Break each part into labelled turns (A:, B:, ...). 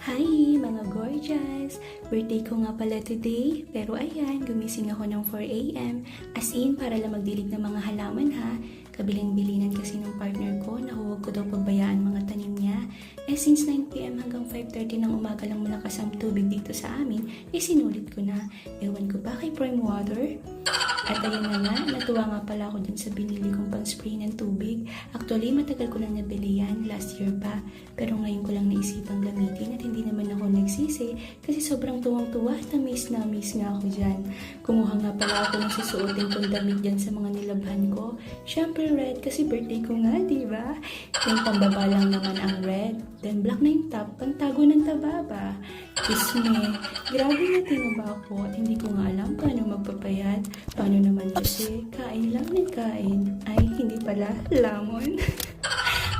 A: Hi mga gorgeous! Birthday ko nga pala today, pero ayan, gumising ako ng 4 a.m. As in, para lang magdilig ng mga halaman ha. Kabilin-bilinan kasi ng partner ko na huwag ko daw pabayaan mga tanim niya. Since 9 p.m. hanggang 5:30 ng umaga lang malakas ang tubig dito sa amin, sinulit ko na. Ewan ko ba kay Prime Water? At ayan na nga, natuwa nga pala ako dun sa binili kong pang-spray ng tubig. Actually, matagal ko lang nabili yan, last year pa. Pero ngayon ko lang naisipang gamitin at hindi naman ako nagsisi kasi sobrang tuwang-tuwa at na-miss nga ako dyan. Kumuha nga pala ako ng susuotin kong damit dyan sa mga nilabhan ko. Syempre red kasi birthday ko nga, diba? Yung pambaba lang naman ang red. Then black na yung top, pantago ng taba ba? Kiss me. Grabe na tinaba ako at hindi ko nga alam paano magpapayat. Paano naman kasi kain lang ng kain. Ay, hindi pala, lamon.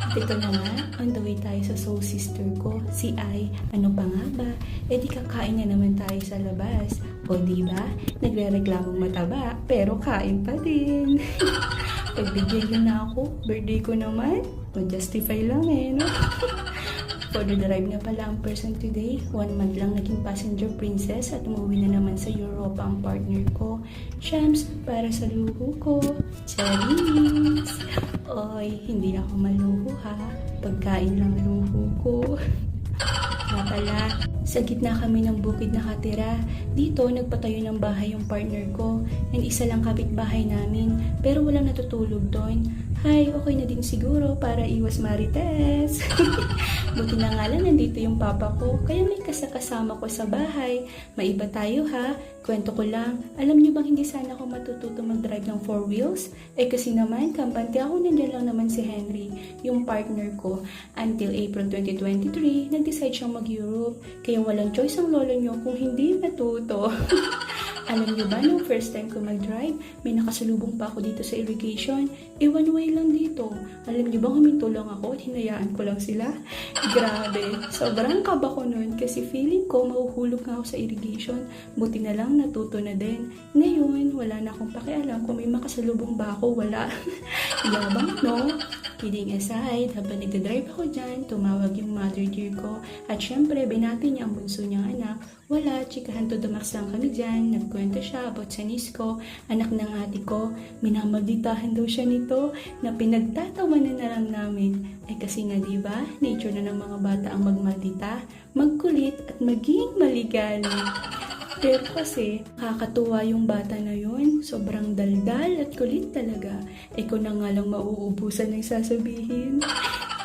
A: At ito na nga, on the way tayo sa soul sister ko, si Ai. Ano pa nga ba? Di kakain na naman tayo sa labas. O diba? Nagre-reklamong mataba, pero kain pa din. Pagbigyan nyo na ako, birthday ko naman. Mag-justify lang no? For the drive na pala ang person today, 1 month lang naging passenger princess at umuwi na naman sa Europa ang partner ko. Shams, para sa luho ko. Charis! Oy, hindi ako maluho ha. Pagkain lang luho ko. Nga pala, sa gitna kami ng bukid nakatira. Dito, nagpatayo ng bahay yung partner ko. And isa lang kapitbahay namin. Pero walang natutulog doon. Hay, okay na din siguro para iwas marites. Buti na nga lang nandito yung papa ko. Kaya may kasama ko sa bahay. Maiba tayo ha. Kwento ko lang. Alam niyo bang hindi sana ako matututo mag-drive ng 4 wheels? Kasi naman, kampante ako, nandiyan lang naman si Henry, yung partner ko. Until April 2023, nag-decide siyang mag-Europe. Kaya walang choice ang lolo niyo kung hindi matuto. Alam niyo ba, nung first time ko mag-drive, may nakasalubong pa ako dito sa irrigation. One way lang dito. Alam niyo ba, huminto lang ako at hinayaan ko lang sila? Grabe, sobrang kaba ko nun kasi feeling ko mahuhulog nga ako sa irrigation. Buti na lang natuto na din. Ngayon, wala na akong pakialam kung may makasalubong ba ako, wala. Yabang, no? Kidding aside, habang nagdadrive ako dyan, tumawag yung mother dear ko. At syempre, binati niya ang bunso niyang anak. Wala, chikahan to the max lang kami dyan. Nagkwento siya about sa niece ko, anak ng ate ko. Minamalditahan daw siya nito na pinagtatawanan na lang namin. Kasi nga diba, nature na ng mga bata ang magmaldita, magkulit at maging maligali. Pero kasi, kakatuwa yung bata na yun. Sobrang daldal at kulit talaga. Ko na nga lang mauubusan ng sasabihin.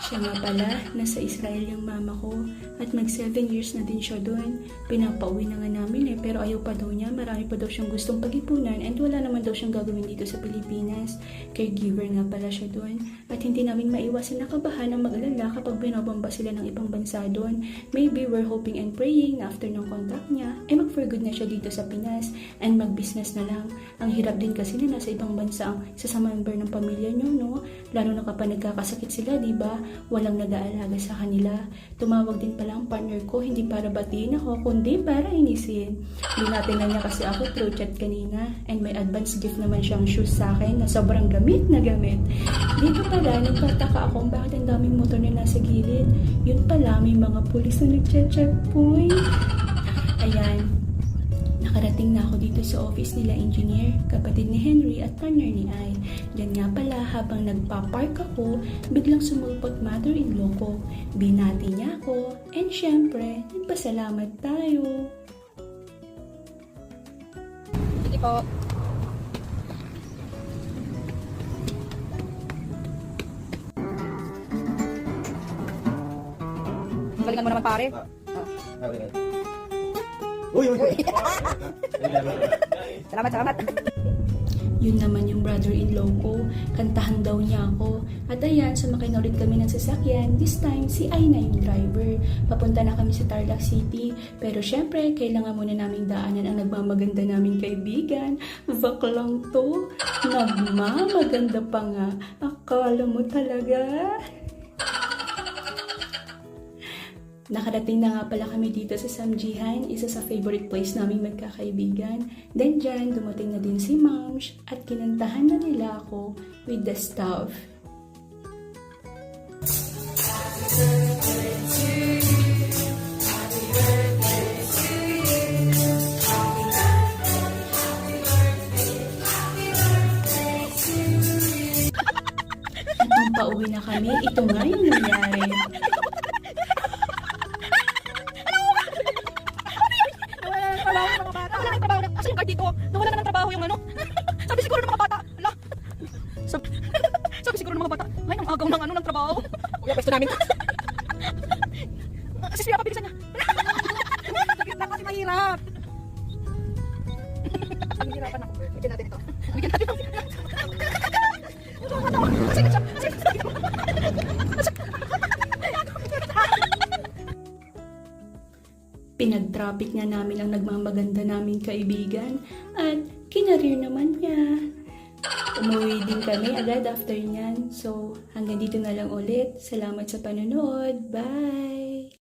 A: Siya nga pala, nasa Israel yung mama ko at mag 7 years na din siya doon. Pinapauwi na nga namin pero ayaw pa daw niya. Marami pa daw siyang gustong pag-ipunan and wala naman daw siyang gagawin dito sa Pilipinas. Caregiver nga pala siya doon at hindi namin maiwasan na kabahan ang mag-alala kapag binobomba sila ng ibang bansa doon. Maybe we're hoping and praying na after ng contract niya, mag-for good na siya dito sa Pinas and mag-business na lang. Ang hirap din kasi na nasa ibang bansa ang isa sa member ng pamilya niyo, no? Lalo na kapag nagkakasakit sila, diba? Walang nag-aalaga sa kanila. Tumawag din pala ang partner ko, hindi para batiin ako, kundi para inisin. Binatin na niya kasi ako through chat kanina. And may advance gift naman siyang shoes sa akin na sobrang gamit na gamit. Dito pala, nagtataka ako bakit ang daming motor na nasa gilid. Yun pala, may mga pulis na nag-checkpoint. Ayan. Nakarating na ako dito sa office nila engineer, kapatid ni Henry at partner ni Ai. Diyan nga pala habang nagpa-park ako, biglang sumulpot mother-in-law ko. Binati niya ako, and syempre, nagpasalamat tayo.
B: Sige po. Balikan mo naman pare.
C: Uy!
B: Salamat.
A: Yun naman yung brother-in-law ko, kantahan daw niya ako. At ayan, sumakay na ulit kami ng sasakyan. This time, si Ai na yung driver. Papunta na kami sa Tarlac City. Pero syempre, kailangan muna naming daanan ang nagmamaganda naming kaibigan. Baklang to. Nagmamaganda pa nga. Akala mo talaga? Nakarating na nga pala kami dito sa Samjihan, isa sa favorite place naming magkakaibigan. Then dyan, dumating na din si Mams at kinantahan na nila ako with the stuff.
B: Kasi siya pabilisan niya. Sakit na kasi mahirap. Mahirapan ako. Bigyan natin ito. Bigyan natin ito. Sakit siya.
A: Pinag-traffic nga namin ang nagmamaganda naming kaibigan at kinareer naman niya. Umuwi din kami agad after nyan. So, hanggang dito na lang ulit. Salamat sa panonood. Bye!